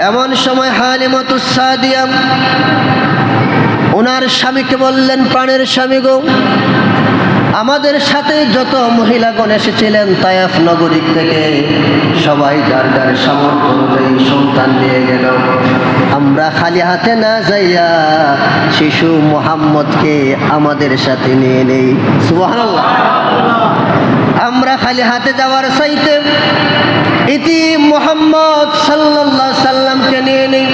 এমন সময় হালিমাতুস সাদিয়া ওনার স্বামীকে বললেন, প্রাণের স্বামী গো, আমাদের সাথে যত মহিলাগণ এসেছিলেন তায়েফ নগরী থেকে সবাই যার যার সামর্থ্য অনুযায়ী সন্তান নিয়ে গেল। আমরা খালি হাতে না যাইয়া শিশু মুহাম্মদকে আমাদের সাথে নিয়ে নেই। সুবহানাল্লাহ। আমরা খালি হাতে যাওয়ার চাইতে ইতি মুহাম্মদ সাল্লাল্লাহু আলাইহি সাল্লামকে নিয়ে নেই।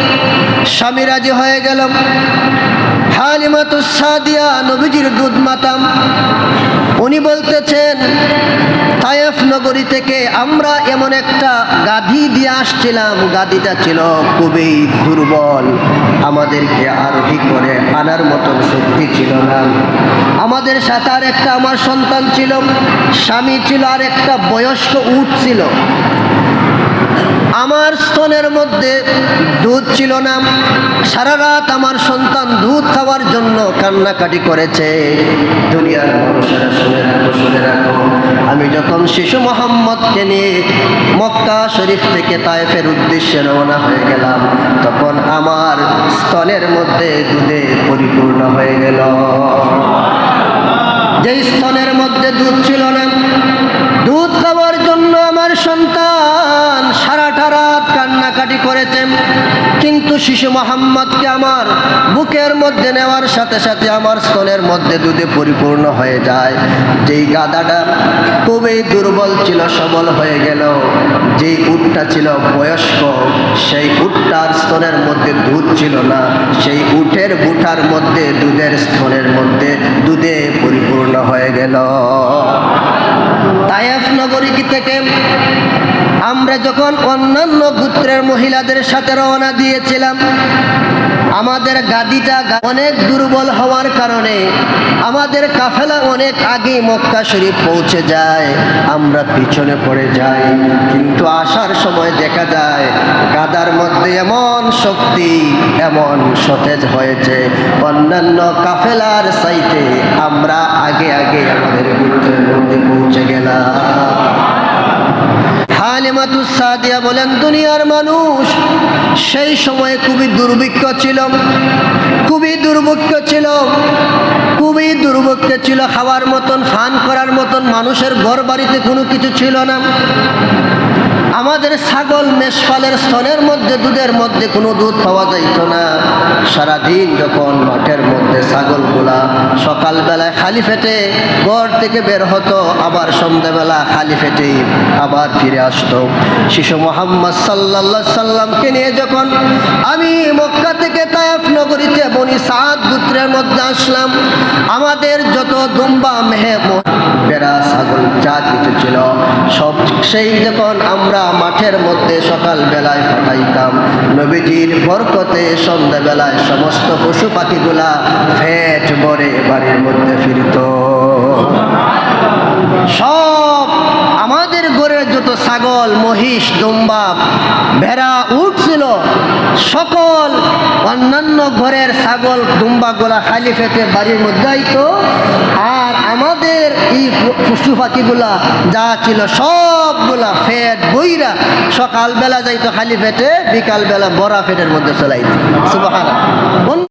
স্বামী রাজি হয়ে গেল। হালিমাতুস সাদিয়া নবীজির দুধ মাতাম, উনি বলতেছেন, তায়েফ নগরী থেকে আমরা এমন একটা গাধী দিয়ে আসছিলাম, গাধীটা ছিল খুবই দুর্বল, আমাদেরকে আরোহী করে আনার মতন শক্তি ছিল না। আমাদের সাথে আর একটা আমার সন্তান ছিল, স্বামী ছিল, আর একটা বয়স্ক উট ছিল। আমার স্তনের মধ্যে দুধ ছিল না। সারা রাত আমার সন্তান দুধ খাওয়ার জন্য কান্নাকাটি করেছে। দুনিয়ার মানুষেরা শুনে রাখো, শুনে রাখো, আমি যখন শিশু মোহাম্মদকে নিয়ে মক্কা শরীফ থেকে তায়েফের উদ্দেশ্যে রওনা হয়ে গেলাম, তখন আমার স্তনের মধ্যে দুধে পরিপূর্ণ হয়ে গেল। যেই স্তনের মধ্যে দুধ ছিল না, দুধ খাওয়ার জন্য আমার সন্তান সারাটা রাত কান্নাকাটি করেছেন, কিন্তু শিশু মোহাম্মদকে আমার বুকের মধ্যে নেওয়ার সাথে সাথে আমার স্তনের মধ্যে দুধে পরিপূর্ণ হয়ে যায়। যেই গাধাটা খুবই দুর্বল ছিল সবল হয়ে গেল। যেই উটটা ছিল বয়স্ক, সেই উটটার স্তনের মধ্যে দুধ ছিল না, সেই উটের বুঠার মধ্যে দুধের স্তনের মধ্যে দুধে পরিপূর্ণ হয়ে গেল। তায়েফ নগরী থেকে আমরা যখন অন্যান্য গোত্রের মহিলাদের সাথে রওনা দিয়েছিলাম, আমাদের গাদিটা অনেক দুর্বল হওয়ার কারণে আমাদের কাফেলা অনেক আগে মক্কা শরীফ পৌঁছে যায়, আমরা পিছনে পড়ে যাই। কিন্তু আসার সময় দেখা যায় গাদার মধ্যে এমন শক্তি, এমন সতেজ হয়েছে, অন্যান্য কাফেলার চাইতে আমরা আগে আগে আমাদের গোত্রের মধ্যে পৌঁছে গেলাম। হালিমাতুস সাদিয়া বলেন, দুনিয়ার মানুষ সেই সময় খুবই দুর্ভিক্ষ ছিল, খুবই দুর্ভিক্ষ ছিল, খুবই দুর্ভিক্ষ ছিল। খাওয়ার মতন, ফান করার মতন মানুষের ঘর বাড়িতে কোনো কিছু ছিল না। আমাদের ছাগল মেষপালের স্তনের মধ্যে দুধের মধ্যে কোনো দুধ পাওয়া যাইত না। সারাদিন যখন মাঠের মধ্যে ছাগলগুলা সকালবেলায় খালি পেটে ঘর থেকে বের হতো, আবার সন্ধ্যাবেলা খালি পেটেই আবার ফিরে আসতো। শিশু মোহাম্মদ সাল্লাল্লাহু আলাইহি সাল্লামকে নিয়ে যখন আমি মক্কা থেকে তায়েফ নগরীতে বনি সাদ গোত্রের মধ্যে আসলাম, আমাদের যত দুম্বা, মেহে, বেড়া, ছাগল যা কিছু ছিল সব সেই যখন আমরা মাঠের মধ্যে সকাল বেলায় পাঠাইতাম, নবীজির বরকতে সন্ধ্যাবেলায় সমস্ত পশু পাখিগুলা পেট ভরে বাড়ির মধ্যে ফিরত। সব আমাদের ঘরের যত ছাগল, মহিষ, দুম্বা, ভেড়া, উট ছিল, সকল অন্যান্য ঘরের ছাগল দুম্বাগুলা খালি পেটে বাড়ির মধ্যে আইতো। আর আমাদের এই পশু পাখিগুলা যা ছিল সবগুলা পেট বইরা সকালবেলা যাইতো খালি পেটে, বিকালবেলা বড়া পেটের মধ্যে চলাইতো। সুবহানাল্লাহ।